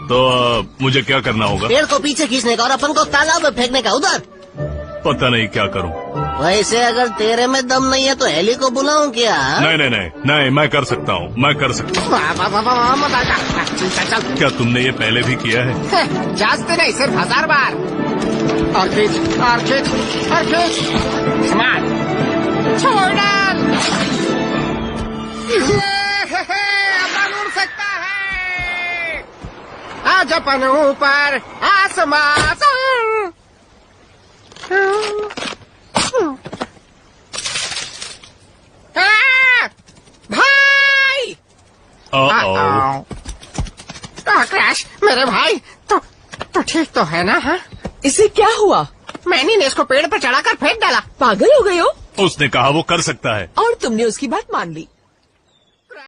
तो मुझे क्या करना होगा? पेड़ को पीछे खींचने का और अपन को तालाब में फेंकने का। उधर। पता नहीं क्या करूं। वैसे अगर तेरे में दम नहीं है तो हेली को बुलाऊं क्या? नहीं, मैं कर सकता हूँ, मैं कर सकता हूँ। चल। क्या तुमने ये पहले भी किया है? जाते नहीं, सिर्फ 1000 बार। और खींच, और खींच, और खींच। स्मार्ट। छोड़ डाल। अपन उड़ सकता है। आज अपन ऊपर आसमान। भाई। क्रैश, मेरे भाई तो ठीक तो है ना? हाँ, इसे क्या हुआ? मैंने इसको पेड़ पर चढ़ाकर फेंक डाला। पागल हो गए हो? उसने कहा वो कर सकता है और तुमने उसकी बात मान ली।